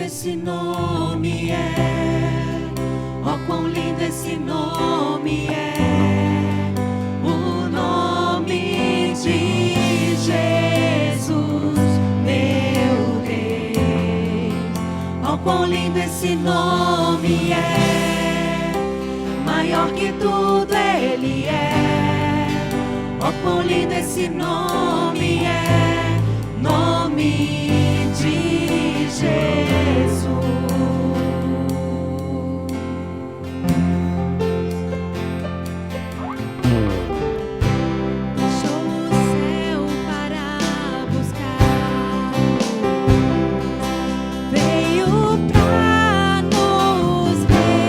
esse nome é, oh quão lindo esse nome é, o nome de Jesus, meu Rei. Oh quão lindo esse nome é, maior que tudo Ele é. Oh quão lindo esse nome é, nome de Jesus. Deixou o céu para buscar, veio pra nos resgatar.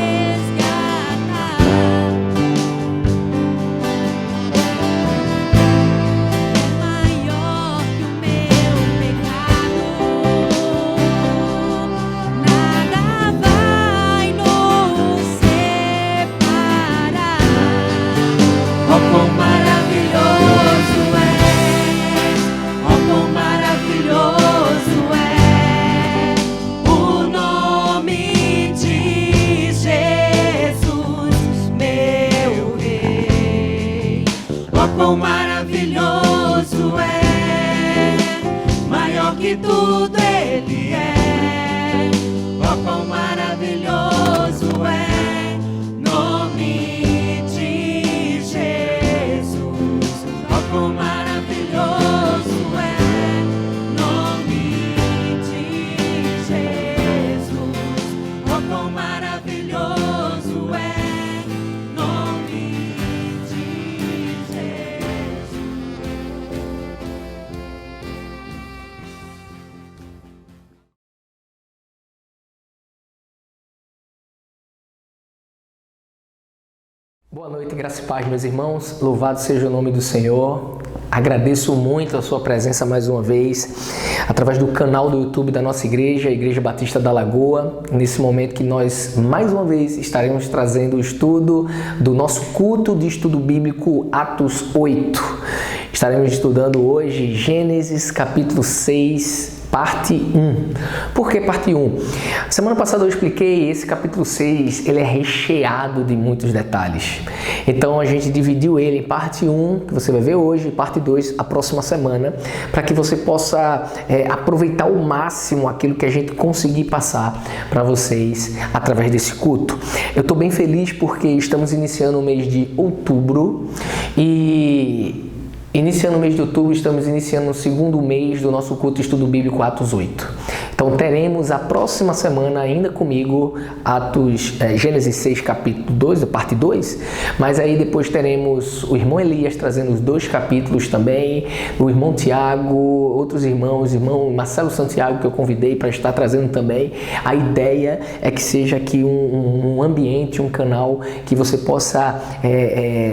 Maior que o meu pecado, nada vai nos separar. Oh, quão maravilhoso é, oh, quão maravilhoso é o nome de Jesus, meu Rei. Oh, quão maravilhoso é, maior que tudo Ele é. Oh, quão maravilhoso é, nome de Jesus. Oh, quão maravilhoso é, nome de Jesus. Oh, quão maravilhoso é, nome de Jesus. Boa noite, graça e paz, meus irmãos. Louvado seja o nome do Senhor. Agradeço muito a sua presença mais uma vez, através do canal do YouTube da nossa igreja, a Igreja Batista da Lagoa, nesse momento que nós, mais uma vez, estaremos trazendo o estudo do nosso culto de estudo bíblico Atos 8. Estaremos estudando hoje Gênesis capítulo 6, parte 1. Por que parte 1? Semana passada eu expliquei, esse capítulo 6, ele é recheado de muitos detalhes. Então a gente dividiu ele em parte 1, que você vai ver hoje, e parte 2, a próxima semana, para que você possa aproveitar ao máximo aquilo que a gente conseguir passar para vocês através desse culto. Eu estou bem feliz porque estamos iniciando o mês de outubro e... Iniciando o mês de outubro, estamos iniciando o segundo mês do nosso culto de estudo bíblico Atos 8. Então teremos a próxima semana ainda comigo Gênesis 6 capítulo 2, a parte 2, mas aí depois teremos o irmão Elias trazendo os 2 capítulos também, o irmão Tiago, outros irmãos, irmão Marcelo Santiago que eu convidei para estar trazendo também. A ideia é que seja aqui um ambiente, um canal que você possa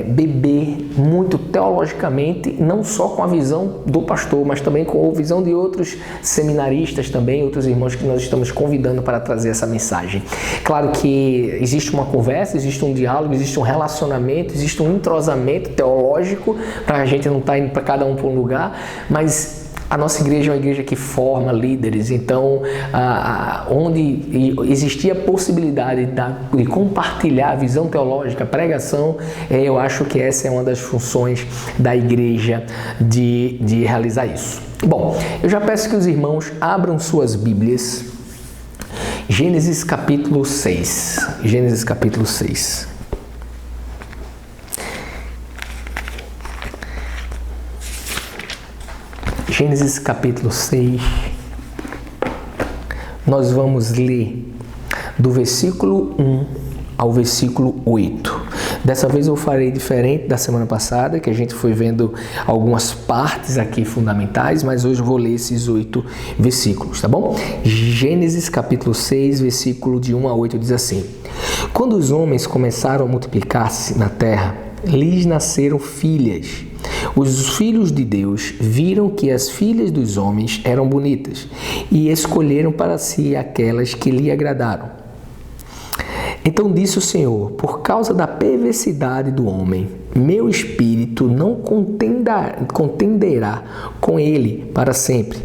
beber muito teologicamente, não só com a visão do pastor, mas também com a visão de outros seminaristas também, outros irmãos que nós estamos convidando para trazer essa mensagem. Claro que existe uma conversa, existe um diálogo, existe um relacionamento, existe um entrosamento teológico, para a gente não estar indo para cada um para um lugar, mas a nossa igreja é uma igreja que forma líderes, então onde existia a possibilidade de compartilhar a visão teológica, a pregação, eu acho que essa é uma das funções da igreja de realizar isso. Bom, eu já peço que os irmãos abram suas Bíblias, Gênesis capítulo 6, Gênesis capítulo 6. Gênesis capítulo 6, nós vamos ler do versículo 1 ao versículo 8. Dessa vez eu farei diferente da semana passada, que a gente foi vendo algumas partes aqui fundamentais, mas hoje eu vou ler esses 8 versículos, tá bom? Gênesis capítulo 6, versículo de 1 a 8 diz assim: Quando os homens começaram a multiplicar-se na terra, lhes nasceram filhas. Os filhos de Deus viram que as filhas dos homens eram bonitas e escolheram para si aquelas que lhe agradaram. Então disse o Senhor: por causa da perversidade do homem, meu espírito não contenderá com ele para sempre.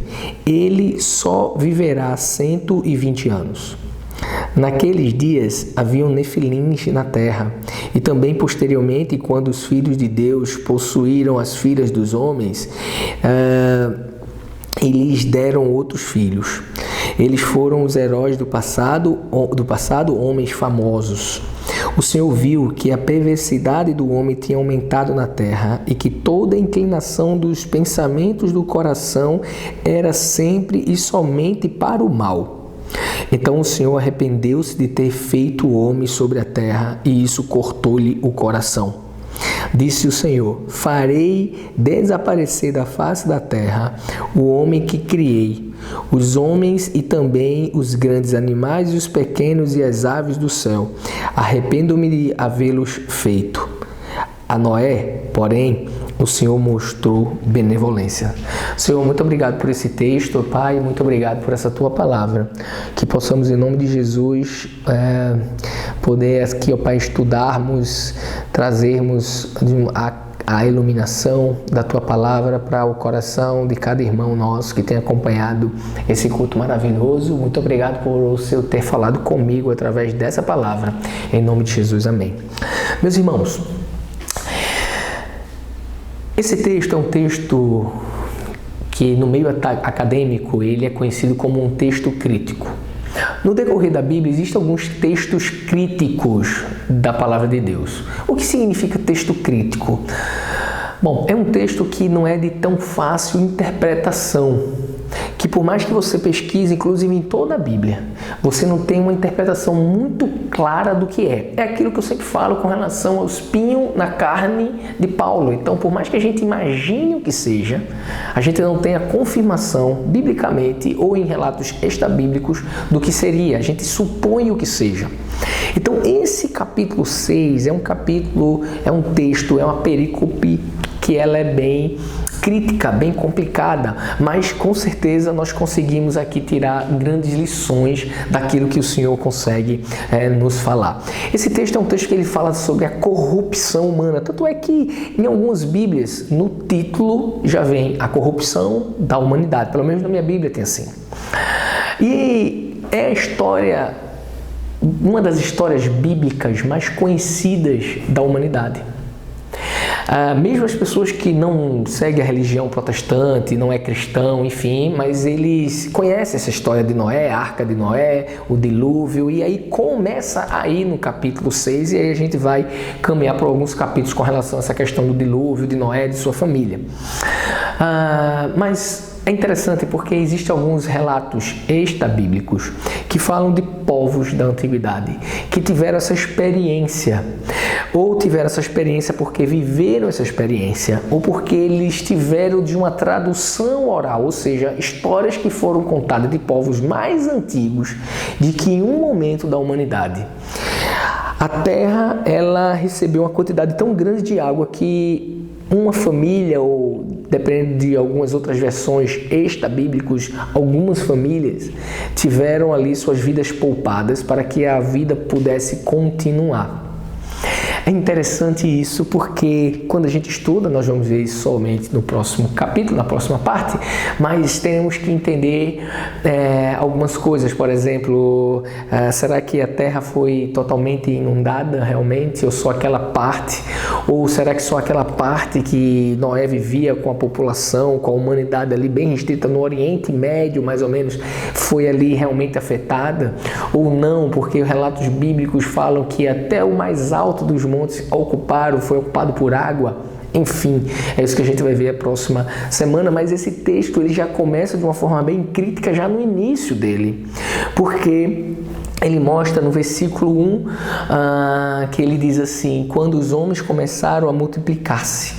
Ele só viverá 120 anos. Naqueles dias haviam nefilins na terra, e também posteriormente, quando os filhos de Deus possuíram as filhas dos homens, e lhes deram outros filhos. Eles foram os heróis do passado, homens famosos. O Senhor viu que a perversidade do homem tinha aumentado na terra e que toda a inclinação dos pensamentos do coração era sempre e somente para o mal. Então o Senhor arrependeu-se de ter feito o homem sobre a terra, e isso cortou-lhe o coração. Disse o Senhor: farei desaparecer da face da terra o homem que criei, os homens e também os grandes animais e os pequenos e as aves do céu. Arrependo-me de havê-los feito. A Noé, porém, o Senhor mostrou benevolência. Senhor, muito obrigado por esse texto, Pai, muito obrigado por essa Tua palavra. Que possamos, em nome de Jesus, poder aqui, ó Pai, estudarmos, trazermos a iluminação da Tua palavra para o coração de cada irmão nosso que tem acompanhado esse culto maravilhoso. Muito obrigado por o Senhor ter falado comigo através dessa palavra. Em nome de Jesus, amém. Meus irmãos, esse texto é um texto que no meio acadêmico ele é conhecido como um texto crítico. No decorrer da Bíblia existem alguns textos críticos da palavra de Deus. O que significa texto crítico? Bom, é um texto que não é de tão fácil interpretação, que por mais que você pesquise, inclusive em toda a Bíblia, você não tem uma interpretação muito clara do que é. É aquilo que eu sempre falo com relação ao espinho na carne de Paulo. Então, por mais que a gente imagine o que seja, a gente não tem a confirmação biblicamente ou em relatos extrabíblicos do que seria. A gente supõe o que seja. Então, esse capítulo 6 é um capítulo, é um texto, é uma perícope que ela é bem crítica, bem complicada, mas com certeza nós conseguimos aqui tirar grandes lições daquilo que o Senhor consegue nos falar. Esse texto é um texto que ele fala sobre a corrupção humana, tanto é que em algumas Bíblias, no título já vem a corrupção da humanidade, pelo menos na minha Bíblia tem assim. E é a história, uma das histórias bíblicas mais conhecidas da humanidade. Mesmo as pessoas que não seguem a religião protestante, não é cristão, enfim, mas eles conhecem essa história de Noé, a Arca de Noé, o dilúvio, e aí começa aí no capítulo 6, e aí a gente vai caminhar por alguns capítulos com relação a essa questão do dilúvio, de Noé e de sua família. Mas é interessante porque existem alguns relatos extrabíblicos que falam de povos da antiguidade que tiveram essa experiência, ou tiveram essa experiência porque viveram essa experiência, ou porque eles tiveram de uma tradução oral, ou seja, histórias que foram contadas de povos mais antigos, de que em um momento da humanidade a terra ela recebeu uma quantidade tão grande de água que uma família, ou dependendo de algumas outras versões extrabíblicas, algumas famílias tiveram ali suas vidas poupadas para que a vida pudesse continuar. É interessante isso porque quando a gente estuda, nós vamos ver isso somente no próximo capítulo, na próxima parte, mas temos que entender algumas coisas. Por exemplo, será que a terra foi totalmente inundada realmente, ou só aquela parte? Ou será que só aquela parte que Noé vivia com a população, com a humanidade ali bem restrita no Oriente Médio, mais ou menos, foi ali realmente afetada? Ou não, porque os relatos bíblicos falam que até o mais alto dos montes foi ocupado por água. Enfim, é isso que a gente vai ver a próxima semana, mas esse texto ele já começa de uma forma bem crítica já no início dele, porque ele mostra no versículo 1 que ele diz assim: quando os homens começaram a multiplicar-se.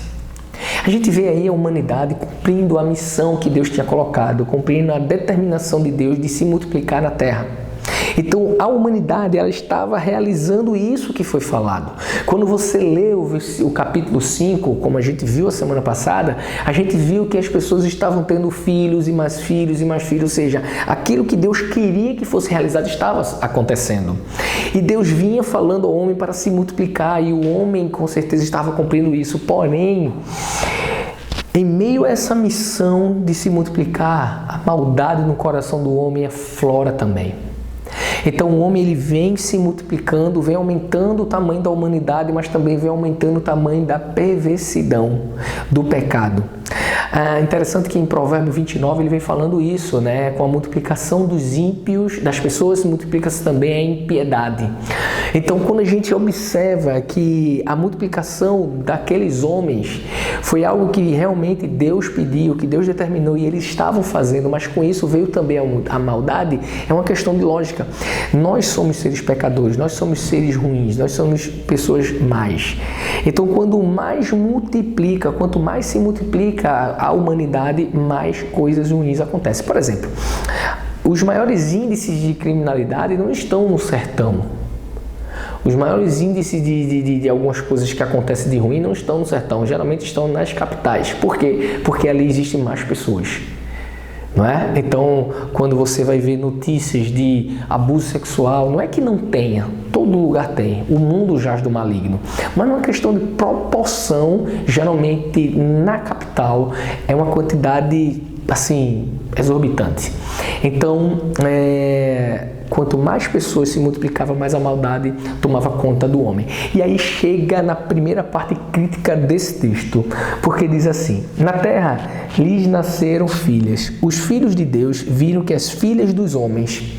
A gente vê aí a humanidade cumprindo a missão que Deus tinha colocado, cumprindo a determinação de Deus de se multiplicar na terra. Então, a humanidade ela estava realizando isso que foi falado. Quando você lê o capítulo 5, como a gente viu a semana passada, a gente viu que as pessoas estavam tendo filhos e mais filhos e mais filhos, ou seja, aquilo que Deus queria que fosse realizado estava acontecendo. E Deus vinha falando ao homem para se multiplicar, e o homem com certeza estava cumprindo isso. Porém, em meio a essa missão de se multiplicar, a maldade no coração do homem aflora também. Então o homem ele vem se multiplicando, vem aumentando o tamanho da humanidade, mas também vem aumentando o tamanho da perversidão, do pecado. Interessante que em Provérbios 29 ele vem falando isso, né? Com a multiplicação dos ímpios, das pessoas, multiplica-se também a impiedade. Então, quando a gente observa que a multiplicação daqueles homens foi algo que realmente Deus pediu, que Deus determinou e eles estavam fazendo, mas com isso veio também a maldade, é uma questão de lógica. Nós somos seres pecadores, nós somos seres ruins, nós somos pessoas más. Então, quando mais multiplica, quanto mais se multiplica a humanidade, mais coisas ruins acontecem. Por exemplo, os maiores índices de criminalidade não estão no sertão. Os maiores índices de algumas coisas que acontecem de ruim não estão no sertão, geralmente estão nas capitais. Por quê? Porque ali existem mais pessoas. Não é? Então, quando você vai ver notícias de abuso sexual, não é que não tenha, todo lugar tem, o mundo jaz do maligno, mas não é questão de proporção, geralmente na capital é uma quantidade assim exorbitante. Então, quanto mais pessoas se multiplicavam, mais a maldade tomava conta do homem. E aí chega na primeira parte crítica desse texto, porque diz assim: na terra lhes nasceram filhas. Os filhos de Deus viram que as filhas dos homens,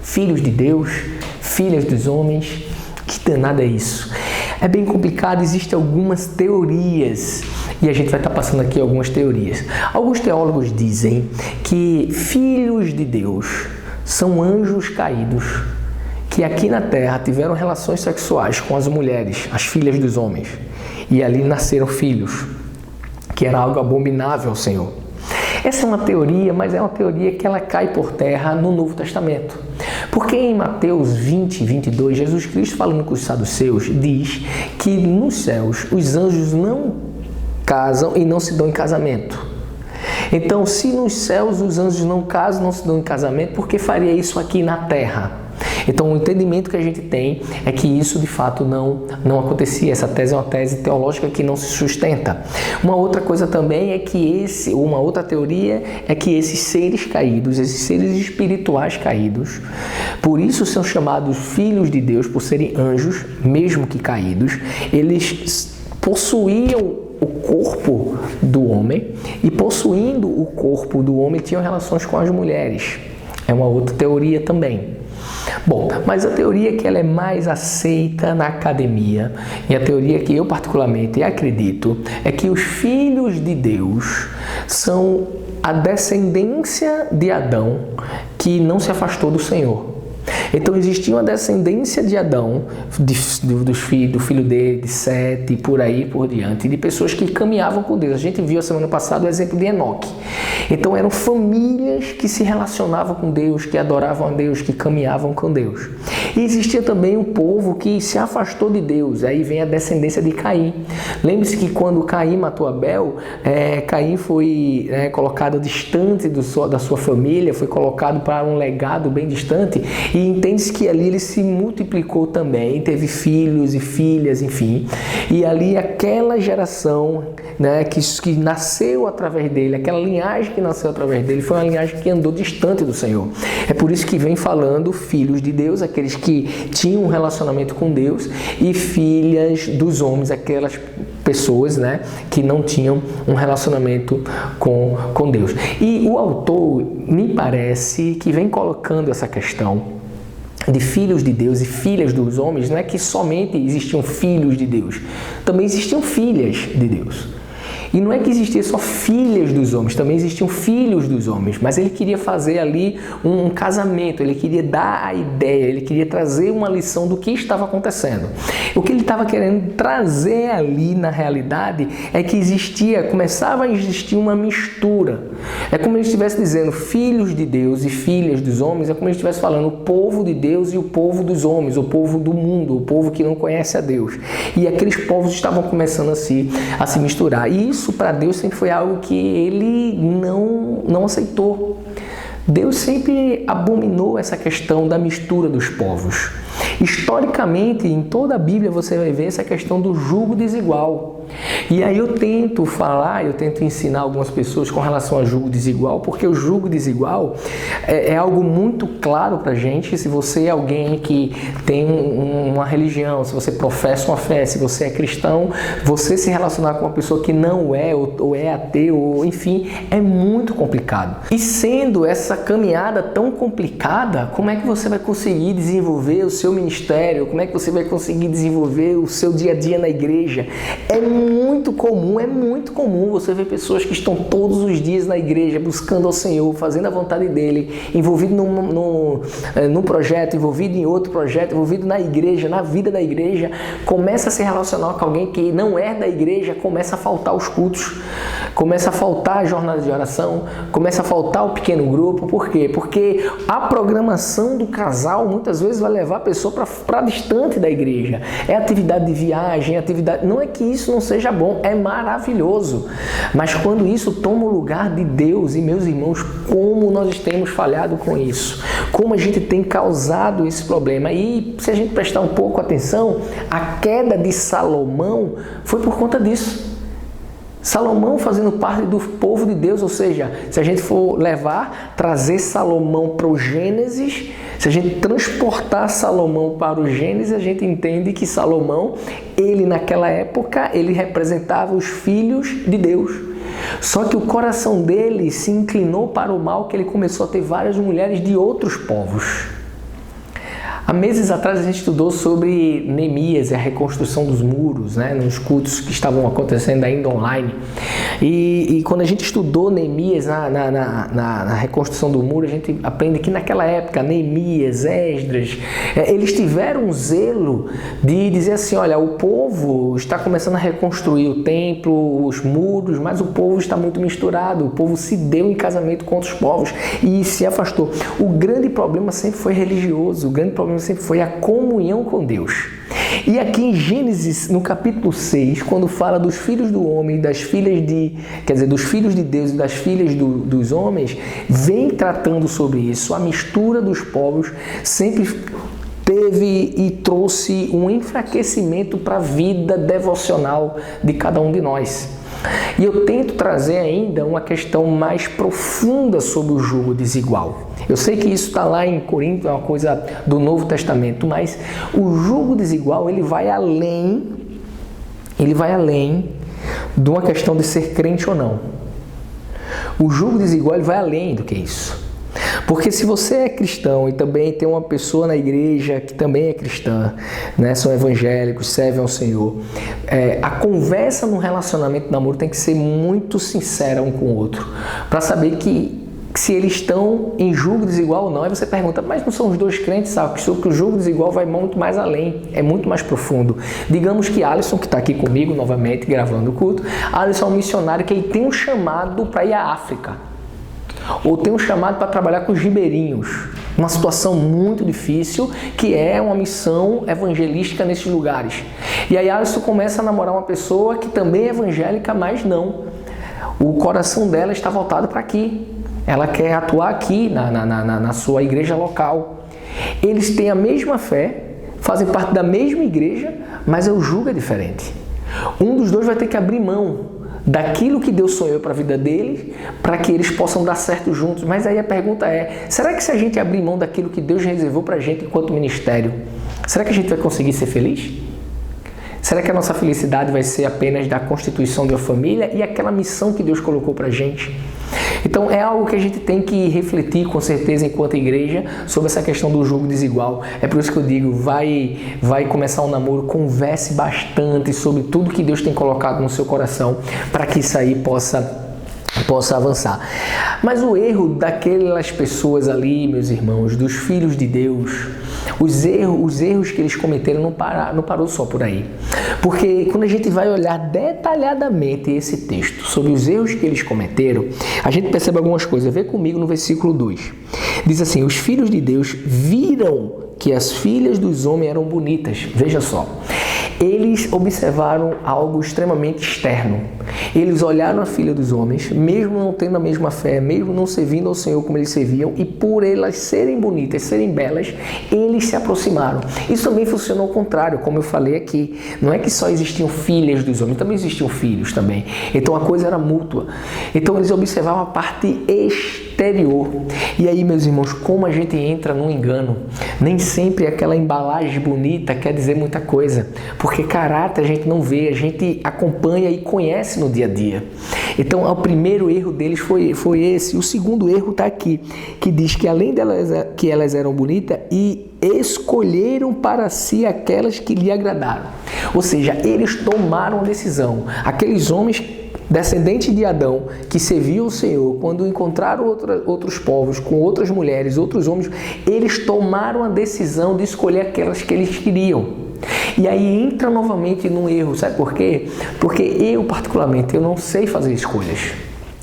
filhos de Deus, filhas dos homens, que danado é isso? É bem complicado, existem algumas teorias, e a gente vai estar passando aqui algumas teorias. Alguns teólogos dizem que filhos de Deus são anjos caídos, que aqui na terra tiveram relações sexuais com as mulheres, as filhas dos homens, e ali nasceram filhos, que era algo abominável ao Senhor. Essa é uma teoria, mas é uma teoria que ela cai por terra no Novo Testamento. Porque em Mateus 20, 22, Jesus Cristo, falando com os saduceus, diz que nos céus os anjos não casam e não se dão em casamento. Então, se nos céus os anjos não casam, não se dão em casamento, por que faria isso aqui na terra? Então, o entendimento que a gente tem é que isso de fato não acontecia. Essa tese é uma tese teológica que não se sustenta. Uma outra coisa também é que uma outra teoria é que esses seres caídos, esses seres espirituais caídos, por isso são chamados filhos de Deus, por serem anjos, mesmo que caídos, eles possuíam o corpo do homem e, possuindo o corpo do homem, tinham relações com as mulheres. É uma outra teoria também. Bom, mas a teoria que ela é mais aceita na academia, e a teoria que eu particularmente acredito, é que os filhos de Deus são a descendência de Adão que não se afastou do Senhor. Então existia uma descendência de Adão, do filho dele, de Sete, e por aí por diante, de pessoas que caminhavam com Deus. A gente viu a semana passada o exemplo de Enoque. Então eram famílias que se relacionavam com Deus, que adoravam a Deus, que caminhavam com Deus. E existia também um povo que se afastou de Deus. Aí vem a descendência de Caim. Lembre-se que quando Caim matou Abel, Caim foi colocado distante da sua família, foi colocado para um legado bem distante, e entende-se que ali ele se multiplicou também, teve filhos e filhas, enfim. E ali aquela geração, que nasceu através dele, aquela linhagem que nasceu através dele, foi uma linhagem que andou distante do Senhor. É por isso que vem falando filhos de Deus, aqueles que tinham um relacionamento com Deus, e filhas dos homens, aquelas pessoas que não tinham um relacionamento com Deus. E o autor, me parece, que vem colocando essa questão de filhos de Deus e filhas dos homens. Não é que somente existiam filhos de Deus, também existiam filhas de Deus. E não é que existia só filhas dos homens, também existiam filhos dos homens, mas ele queria fazer ali um casamento, ele queria dar a ideia, ele queria trazer uma lição do que estava acontecendo. O que ele estava querendo trazer ali na realidade é que começava a existir uma mistura. É como ele estivesse dizendo filhos de Deus e filhas dos homens, é como ele estivesse falando o povo de Deus e o povo dos homens, o povo do mundo, o povo que não conhece a Deus. E aqueles povos estavam começando a se misturar. E isso para Deus sempre foi algo que ele não aceitou. Deus sempre abominou essa questão da mistura dos povos. Historicamente, em toda a Bíblia você vai ver essa questão do jugo desigual. E aí eu tento ensinar algumas pessoas com relação a jugo desigual, porque o jugo desigual é algo muito claro pra gente. Se você é alguém que tem uma religião, se você professa uma fé, se você é cristão, você se relacionar com uma pessoa que não é, ou é ateu, ou enfim, é muito complicado. E sendo essa caminhada tão complicada, como é que você vai conseguir desenvolver o seu ministério? Como é que você vai conseguir desenvolver o seu dia a dia na igreja? É muito comum você ver pessoas que estão todos os dias na igreja buscando ao Senhor, fazendo a vontade dele, envolvido num projeto, envolvido em outro projeto, envolvido na igreja, na vida da igreja, começa a se relacionar com alguém que não é da igreja, começa a faltar os cultos, começa a faltar a jornada de oração, começa a faltar o pequeno grupo. Por quê? Porque a programação do casal muitas vezes vai levar a pessoa para distante da igreja. É atividade de viagem, não é que isso não seja bom, é maravilhoso. Mas quando isso toma o lugar de Deus, e meus irmãos, como nós temos falhado com isso, como a gente tem causado esse problema. E se a gente prestar um pouco atenção, a queda de Salomão foi por conta disso. Salomão fazendo parte do povo de Deus, ou seja, se a gente for trazer Salomão para o Gênesis, se a gente transportar Salomão para o Gênesis, a gente entende que Salomão, ele naquela época, ele representava os filhos de Deus. Só que o coração dele se inclinou para o mal, que ele começou a ter várias mulheres de outros povos. Há meses atrás a gente estudou sobre Neemias e a reconstrução dos muros, nos cultos que estavam acontecendo ainda online. E quando a gente estudou Neemias na reconstrução do muro, a gente aprende que naquela época Neemias, Esdras, eles tiveram um zelo de dizer assim, olha, o povo está começando a reconstruir o templo, os muros, mas o povo está muito misturado, o povo se deu em casamento com outros povos e se afastou. O grande problema sempre foi religioso, o grande problema sempre foi a comunhão com Deus. E aqui em Gênesis, no capítulo 6, quando fala dos filhos do homem, dos filhos de Deus e das filhas dos homens, vem tratando sobre isso. A mistura dos povos sempre teve e trouxe um enfraquecimento para a vida devocional de cada um de nós. E eu tento trazer ainda uma questão mais profunda sobre o jugo desigual. Eu sei que isso está lá em Coríntios, é uma coisa do Novo Testamento, mas o jugo desigual ele vai além de uma questão de ser crente ou não. O jugo desigual ele vai além do que isso. Porque se você é cristão e também tem uma pessoa na igreja que também é cristã, são evangélicos, servem ao Senhor, a conversa no relacionamento de namoro tem que ser muito sincera um com o outro, para saber que se eles estão em jugo desigual ou não. Aí você pergunta, mas não são os dois crentes, sabe? Que o jugo desigual vai muito mais além, é muito mais profundo. Digamos que Alisson, que está aqui comigo novamente gravando o culto, Alisson é um missionário que ele tem um chamado para ir à África. Ou tem um chamado para trabalhar com os ribeirinhos, uma situação muito difícil, que é uma missão evangelística nesses lugares. E aí Alisson começa a namorar uma pessoa que também é evangélica, mas não. O coração dela está voltado para aqui. Ela quer atuar aqui na sua igreja local. Eles têm a mesma fé, fazem parte da mesma igreja, mas o jugo é diferente. Um dos dois vai ter que abrir mão daquilo que Deus sonhou para a vida deles, para que eles possam dar certo juntos. Mas aí a pergunta é, será que se a gente abrir mão daquilo que Deus reservou para a gente enquanto ministério, será que a gente vai conseguir ser feliz? Será que a nossa felicidade vai ser apenas da constituição de uma família e aquela missão que Deus colocou para a gente? Então é algo que a gente tem que refletir com certeza enquanto igreja sobre essa questão do jugo desigual. É por isso que eu digo, vai começar um namoro, converse bastante sobre tudo que Deus tem colocado no seu coração para que isso aí possa avançar. Mas o erro daquelas pessoas ali, meus irmãos, dos filhos de Deus, os erros que eles cometeram não parou só por aí. Porque quando a gente vai olhar detalhadamente esse texto sobre os erros que eles cometeram, a gente percebe algumas coisas. Vê comigo no versículo 2. Diz assim: os filhos de Deus viram que as filhas dos homens eram bonitas. Veja só. Eles observaram algo extremamente externo. Eles olharam a filha dos homens, mesmo não tendo a mesma fé, mesmo não servindo ao Senhor como eles serviam, e por elas serem bonitas, serem belas, eles se aproximaram. Isso também funcionou ao contrário, como eu falei aqui. Não é que só existiam filhas dos homens, também existiam filhos também. Então a coisa era mútua. Então eles observavam a parte exterior. E aí, meus irmãos, como a gente entra num engano? Nem sempre aquela embalagem bonita quer dizer muita coisa. Porque caráter a gente não vê, a gente acompanha e conhece no dia a dia. Então, o primeiro erro deles foi esse. O segundo erro está aqui, que diz que além que elas eram bonitas, e escolheram para si aquelas que lhe agradaram. Ou seja, eles tomaram a decisão. Aqueles homens descendentes de Adão, que serviam o Senhor, quando encontraram outros povos, com outras mulheres, outros homens, eles tomaram a decisão de escolher aquelas que eles queriam. E aí entra novamente num erro, sabe por quê? Porque eu, particularmente, eu não sei fazer escolhas.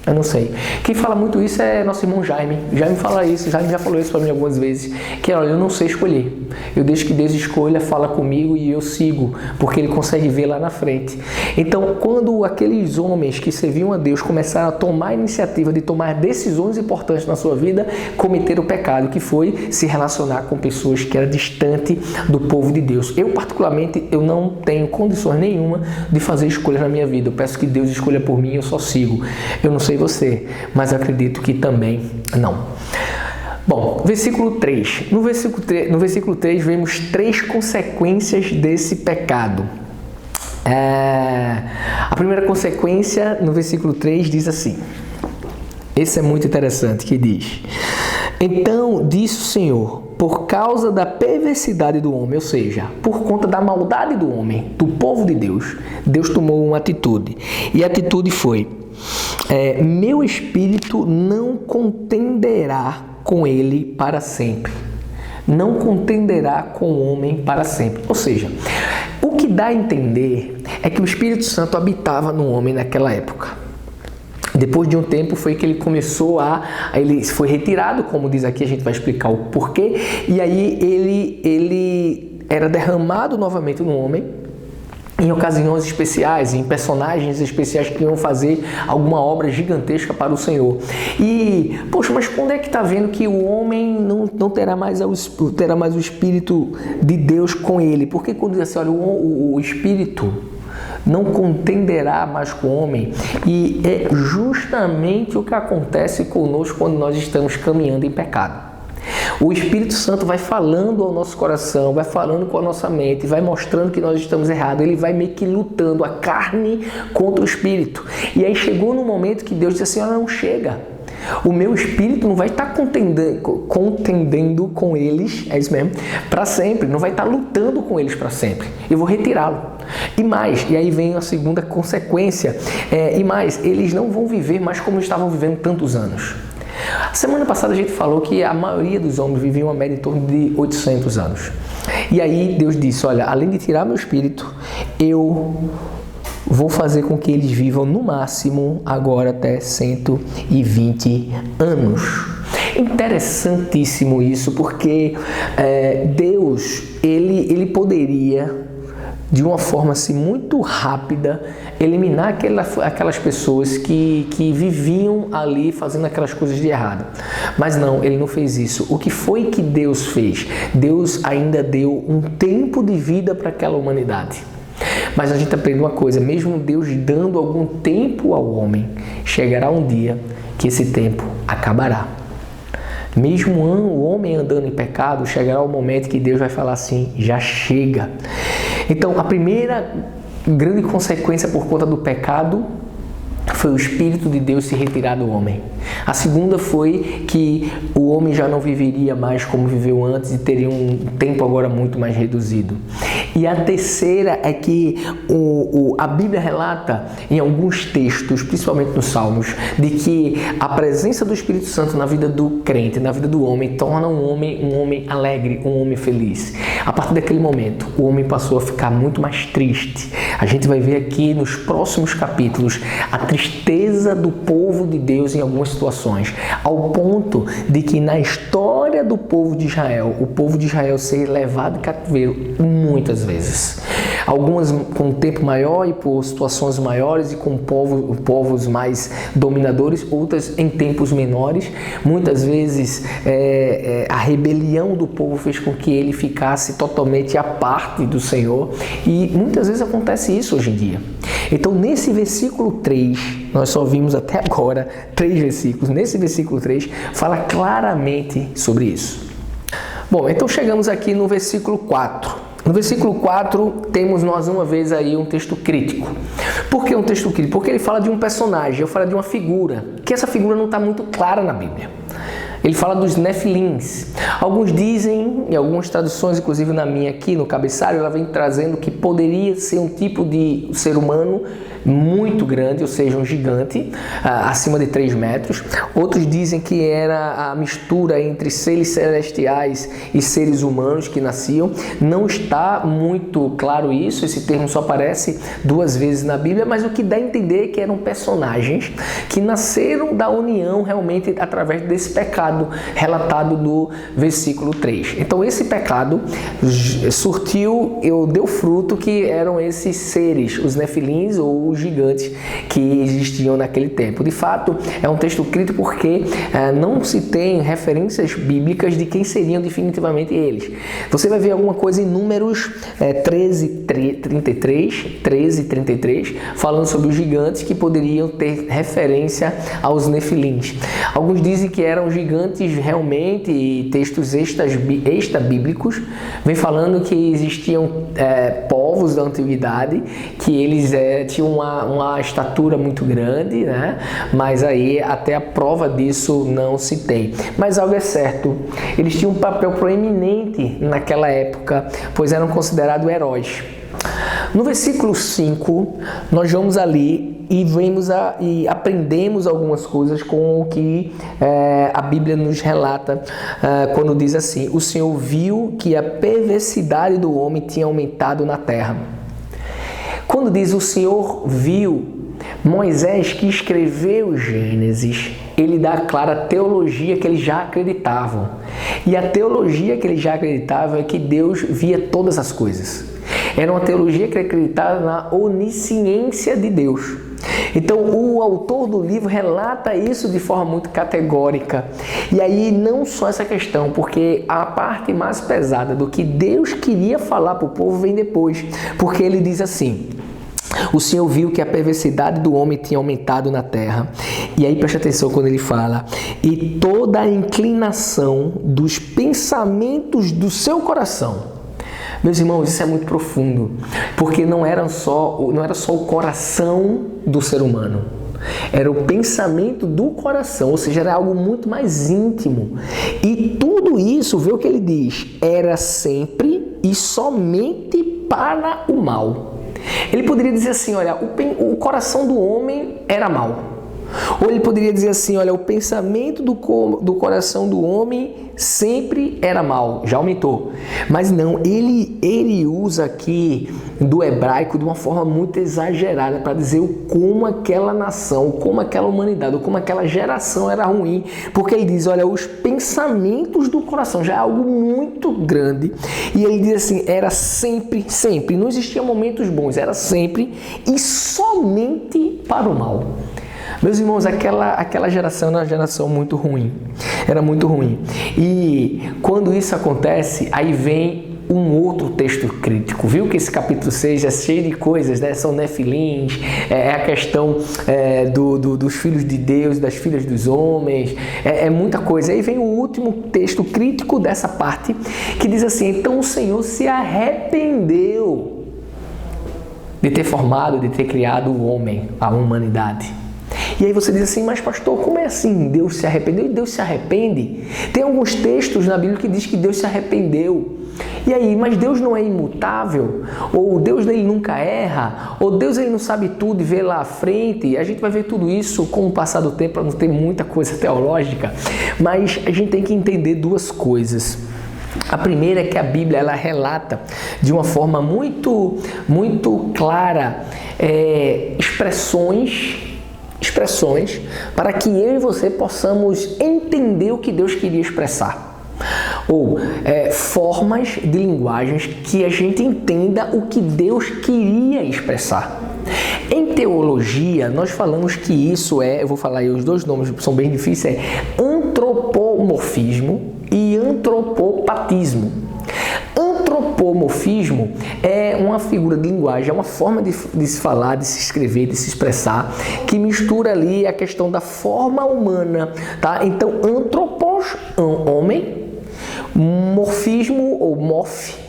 Eu não sei. Quem fala muito isso é nosso irmão Jaime. Jaime fala isso, Jaime já falou isso para mim algumas vezes, que olha, eu não sei escolher. Eu deixo que Deus escolha, fala comigo e eu sigo, porque Ele consegue ver lá na frente. Então, quando aqueles homens que serviam a Deus começaram a tomar a iniciativa de tomar decisões importantes na sua vida, cometeram o pecado, que foi se relacionar com pessoas que eram distantes do povo de Deus. Eu, particularmente, eu não tenho condições nenhuma de fazer escolhas na minha vida. Eu peço que Deus escolha por mim e eu só sigo. Eu não sei você, mas acredito que também não. Bom, versículo 3. No versículo 3 vemos 3 consequências desse pecado. A primeira consequência no versículo 3 diz assim. Esse é muito interessante, que diz: então disse o Senhor, por causa da perversidade do homem, ou seja, por conta da maldade do homem, do povo de Deus, Deus tomou uma atitude. E a atitude foi: meu espírito não contenderá com ele para sempre. Não contenderá com o homem para sempre. Ou seja, o que dá a entender é que o Espírito Santo habitava no homem naquela época. Depois de um tempo foi que ele começou ele foi retirado, como diz aqui, a gente vai explicar o porquê, e aí ele era derramado novamente no homem, em ocasiões especiais, em personagens especiais que iam fazer alguma obra gigantesca para o Senhor. E, poxa, mas quando é que está vendo que o homem não terá mais o Espírito de Deus com ele? Porque quando diz assim, olha, o Espírito não contenderá mais com o homem, e é justamente o que acontece conosco quando nós estamos caminhando em pecado. O Espírito Santo vai falando ao nosso coração, vai falando com a nossa mente, vai mostrando que nós estamos errados. Ele vai meio que lutando a carne contra o Espírito. E aí chegou no momento que Deus disse assim, olha, não chega. O meu Espírito não vai estar contendendo com eles, é isso mesmo, para sempre. Não vai estar lutando com eles para sempre. Eu vou retirá-lo. E mais, e aí vem a segunda consequência, eles não vão viver mais como estavam vivendo tantos anos. Semana passada a gente falou que a maioria dos homens viviam uma média em torno de 800 anos. E aí Deus disse, olha, além de tirar meu espírito, eu vou fazer com que eles vivam no máximo agora até 120 anos. Interessantíssimo isso, porque Deus, ele poderia, de uma forma assim muito rápida, eliminar aquelas pessoas que viviam ali fazendo aquelas coisas de errado. Mas não, ele não fez isso. O que foi que Deus fez? Deus ainda deu um tempo de vida para aquela humanidade. Mas a gente aprende uma coisa, mesmo Deus dando algum tempo ao homem, chegará um dia que esse tempo acabará. Mesmo o homem andando em pecado, chegará o momento que Deus vai falar assim, já chega. Então, a primeira grande consequência por conta do pecado foi o Espírito de Deus se retirar do homem. A segunda foi que o homem já não viveria mais como viveu antes e teria um tempo agora muito mais reduzido. E a terceira é que a Bíblia relata em alguns textos, principalmente nos Salmos, de que a presença do Espírito Santo na vida do crente, na vida do homem, torna um homem alegre, um homem feliz. A partir daquele momento, o homem passou a ficar muito mais triste. A gente vai ver aqui nos próximos capítulos a tristeza do povo de Deus em algumas situações, ao ponto de que na história do povo de Israel, o povo de Israel ser levado em cativeiro muitas vezes. Algumas com um tempo maior e por situações maiores e com povos mais dominadores, outras em tempos menores. Muitas vezes a rebelião do povo fez com que ele ficasse totalmente à parte do Senhor, e muitas vezes acontece isso hoje em dia. Então, nesse versículo 3, nós só vimos até agora 3 versículos. Nesse versículo 3, fala claramente sobre isso. Bom, então chegamos aqui no versículo 4. No versículo 4, temos nós uma vez aí um texto crítico. Por que um texto crítico? Porque ele fala de um personagem, ele fala de uma figura, que essa figura não está muito clara na Bíblia. Ele fala dos Nefilins. Alguns dizem, em algumas traduções, inclusive na minha aqui, no cabeçalho, ela vem trazendo que poderia ser um tipo de ser humano muito grande, ou seja, um gigante, acima de 3 metros. Outros dizem que era a mistura entre seres celestiais e seres humanos que nasciam. Não está muito claro isso, esse termo só aparece 2 vezes na Bíblia, mas o que dá a entender é que eram personagens que nasceram da união realmente através desse pecado relatado do versículo 3. Então esse pecado deu fruto, que eram esses seres, os Nefilins ou os gigantes que existiam naquele tempo. De fato, é um texto crítico porque não se tem referências bíblicas de quem seriam definitivamente eles. Você vai ver alguma coisa em Números 13:33, falando sobre os gigantes que poderiam ter referência aos Nefilins. Alguns dizem que eram gigantes realmente, e textos extra-bíblicos vem falando que existiam povos da antiguidade que eles tinham uma estatura muito grande, né? Mas aí até a prova disso não se tem. Mas algo é certo, eles tinham um papel proeminente naquela época, pois eram considerados heróis. No versículo 5, nós vamos ali e aprendemos algumas coisas com o que a Bíblia nos relata quando diz assim: o Senhor viu que a perversidade do homem tinha aumentado na terra. Quando diz o Senhor viu, Moisés, que escreveu Gênesis, ele dá a clara teologia que eles já acreditavam. E a teologia que eles já acreditavam é que Deus via todas as coisas. Era uma teologia que acreditava na onisciência de Deus. Então, o autor do livro relata isso de forma muito categórica. E aí, não só essa questão, porque a parte mais pesada do que Deus queria falar para o povo vem depois. Porque ele diz assim: o Senhor viu que a perversidade do homem tinha aumentado na terra. E aí preste atenção quando ele fala: e toda a inclinação dos pensamentos do seu coração. Meus irmãos, isso é muito profundo, porque não era só o coração do ser humano, era o pensamento do coração, ou seja, era algo muito mais íntimo. E tudo isso, vê o que ele diz, era sempre e somente para o mal. Ele poderia dizer assim: olha, o coração do homem era mau. Ou ele poderia dizer assim: olha, o pensamento do coração do homem sempre era mal, já aumentou. Mas não, ele usa aqui do hebraico de uma forma muito exagerada para dizer como aquela nação, como aquela humanidade, como aquela geração era ruim. Porque ele diz: olha, os pensamentos do coração, já é algo muito grande. E ele diz assim: era sempre, sempre, não existia momentos bons, era sempre e somente para o mal. Meus irmãos, aquela geração era uma geração muito ruim. Era muito ruim. E quando isso acontece, aí vem um outro texto crítico. Viu que esse capítulo 6 é cheio de coisas, né? São nefilins, é a questão dos filhos de Deus, das filhas dos homens, é muita coisa. Aí vem o último texto crítico dessa parte, que diz assim: então o Senhor se arrependeu de ter formado, de ter criado o homem, a humanidade. E aí você diz assim, mas pastor, como é assim? Deus se arrependeu? E Deus se arrepende? Tem alguns textos na Bíblia que diz que Deus se arrependeu. E aí, mas Deus não é imutável? Ou Deus ele nunca erra? Ou Deus ele não sabe tudo e vê lá à frente? A gente vai ver tudo isso com o passar do tempo, para não ter muita coisa teológica, mas a gente tem que entender duas coisas. A primeira é que a Bíblia ela relata de uma forma muito clara expressões para que eu e você possamos entender o que Deus queria expressar. Ou formas de linguagens que a gente entenda o que Deus queria expressar. Em teologia, nós falamos que isso eu vou falar aí os dois nomes, são bem difíceis, antropomorfismo e antropopatismo. Antropomorfismo é uma figura de linguagem, é uma forma de se falar, de se escrever, de se expressar, que mistura ali a questão da forma humana, tá? Então, antropos, homem, morfismo ou morfe,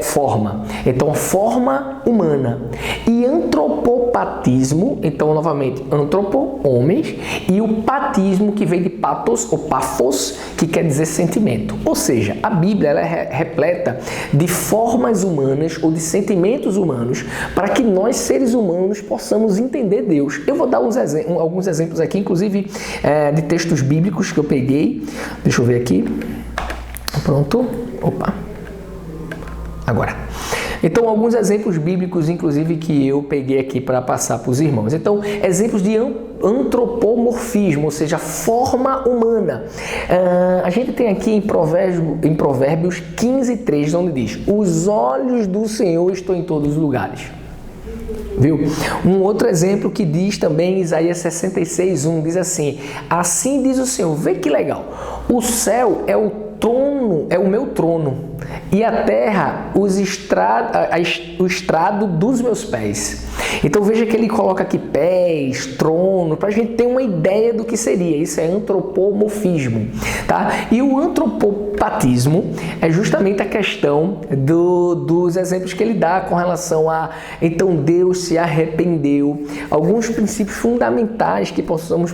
forma. Então, forma humana. E antropopatismo, então, novamente, antropo, homens, e o patismo, que vem de patos ou paphos, que quer dizer sentimento. Ou seja, a Bíblia ela é repleta de formas humanas ou de sentimentos humanos para que nós, seres humanos, possamos entender Deus. Eu vou dar alguns exemplos aqui, inclusive de textos bíblicos que eu peguei. Deixa eu ver aqui. Pronto. Opa. Agora, então alguns exemplos bíblicos, inclusive, que eu peguei aqui para passar para os irmãos. Então, exemplos de antropomorfismo, ou seja, forma humana. A gente tem aqui em Provérbios 15:3, onde diz: os olhos do Senhor estão em todos os lugares. Viu? Um outro exemplo que diz também, Isaías 66:1, diz assim: assim diz o Senhor, vê que legal, o céu é o trono, é o meu trono, e a terra o estrado dos meus pés. Então veja que ele coloca aqui pés, trono, para a gente ter uma ideia do que seria. Isso é antropomorfismo, tá? E o antropopatismo é justamente a questão dos exemplos que ele dá com relação a, então Deus se arrependeu. Alguns princípios fundamentais que possamos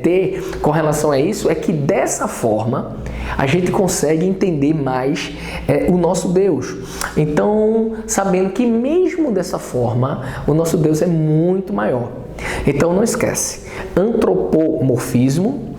ter com relação a isso é que dessa forma a gente consegue entender mais o nosso Deus. Então, sabendo que mesmo dessa forma, o nosso Deus é muito maior. Então, não esquece, antropomorfismo,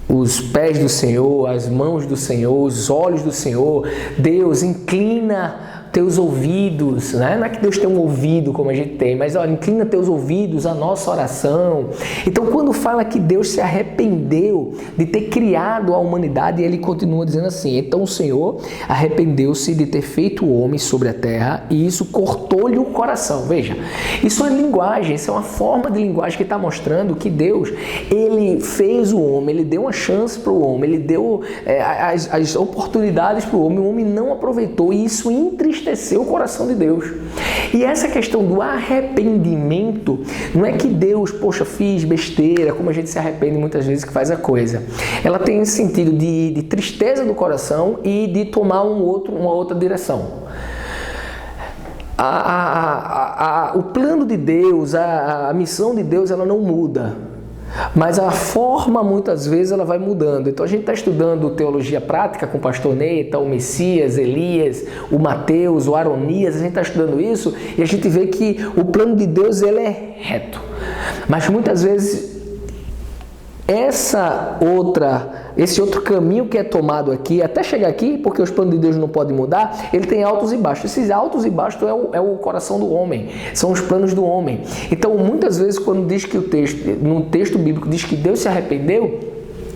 os pés do Senhor, as mãos do Senhor, os olhos do Senhor, Deus inclina teus ouvidos, né? Não é que Deus tem um ouvido como a gente tem, mas olha, inclina teus ouvidos à nossa oração. Então, quando fala que Deus se arrependeu de ter criado a humanidade, ele continua dizendo assim: então o Senhor arrependeu-se de ter feito o homem sobre a terra e isso cortou-lhe o coração. Veja, isso é linguagem, isso é uma forma de linguagem que está mostrando que Deus, ele fez o homem, ele deu uma chance para o homem, ele deu as oportunidades para o homem não aproveitou e isso entristeceu o coração de Deus. E essa questão do arrependimento não é que Deus, poxa, fiz besteira, como a gente se arrepende muitas vezes que faz a coisa. Ela tem esse sentido de tristeza do coração e de tomar uma outra direção. O plano de Deus, a missão de Deus, ela não muda. Mas a forma, muitas vezes, ela vai mudando. Então, a gente está estudando teologia prática com o pastor Neita, o Messias, Elias, o Mateus, o Aronias. A gente está estudando isso e a gente vê que o plano de Deus ele é reto. Mas, muitas vezes, esse outro caminho que é tomado aqui, até chegar aqui, porque os planos de Deus não podem mudar, ele tem altos e baixos. Esses altos e baixos é o coração do homem, são os planos do homem. Então, muitas vezes, quando diz que no texto bíblico diz que Deus se arrependeu,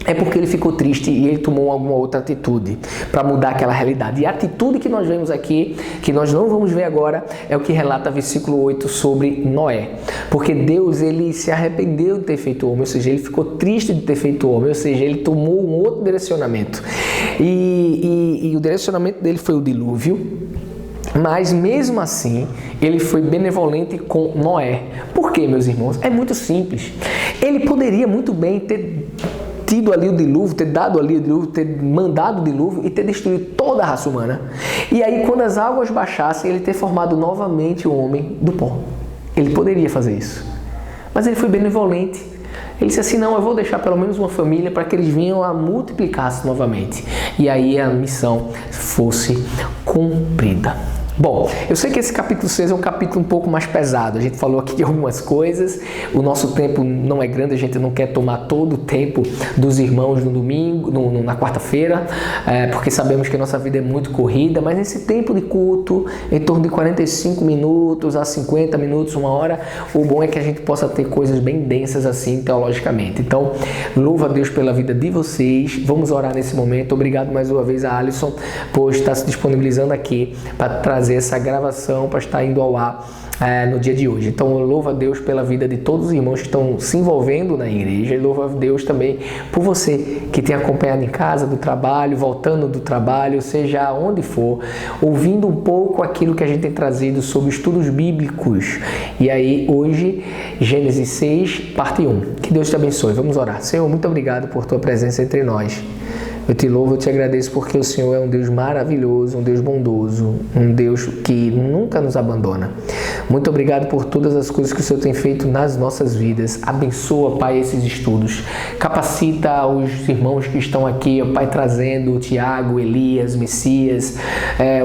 é porque ele ficou triste e ele tomou alguma outra atitude para mudar aquela realidade. E a atitude que nós vemos aqui, que nós não vamos ver agora, é o que relata versículo 8 sobre Noé. Porque Deus, ele se arrependeu de ter feito o homem, ou seja, ele ficou triste de ter feito o homem, ou seja, ele tomou um outro direcionamento. E o direcionamento dele foi o dilúvio. Mas mesmo assim, ele foi benevolente com Noé. Por quê, meus irmãos? É muito simples. Ele poderia muito bem ter tido ali o dilúvio, ter dado ali o dilúvio, ter mandado o dilúvio e ter destruído toda a raça humana. E aí, quando as águas baixassem, ele ter formado novamente o homem do pó. Ele poderia fazer isso. Mas ele foi benevolente. Ele disse assim, não, eu vou deixar pelo menos uma família para que eles venham a multiplicar-se novamente. E aí a missão fosse cumprida. Bom, eu sei que esse capítulo 6 é um capítulo um pouco mais pesado. A gente falou aqui de algumas coisas. O nosso tempo não é grande, a gente não quer tomar todo o tempo dos irmãos no domingo, na quarta-feira, porque sabemos que a nossa vida é muito corrida, mas nesse tempo de culto, em torno de 45 minutos a 50 minutos, 1 hora, o bom é que a gente possa ter coisas bem densas assim teologicamente. Então, louva a Deus pela vida de vocês. Vamos orar nesse momento. Obrigado mais uma vez a Alisson por estar se disponibilizando aqui para trazer essa gravação, para estar indo ao ar no dia de hoje. Então, eu louvo a Deus pela vida de todos os irmãos que estão se envolvendo na igreja, e louvo a Deus também por você que tem acompanhado em casa, do trabalho, voltando do trabalho, seja onde for, ouvindo um pouco aquilo que a gente tem trazido sobre estudos bíblicos. E aí, hoje, Gênesis 6, parte 1. Que Deus te abençoe. Vamos orar. Senhor, muito obrigado por tua presença entre nós. Eu te louvo, eu te agradeço porque o Senhor é um Deus maravilhoso, um Deus bondoso, um Deus que nunca nos abandona. Muito obrigado por todas as coisas que o Senhor tem feito nas nossas vidas. Abençoa, Pai, esses estudos. Capacita os irmãos que estão aqui, ó, Pai, trazendo o Tiago, Elias, Messias,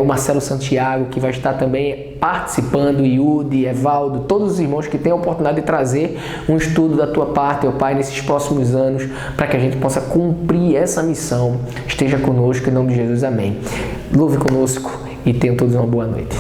o Marcelo Santiago, que vai estar também participando, Yudi, Evaldo, todos os irmãos que têm a oportunidade de trazer um estudo da tua parte, ó Pai, nesses próximos anos, para que a gente possa cumprir essa missão. Esteja conosco, em nome de Jesus, amém. Louve conosco e tenham todos uma boa noite.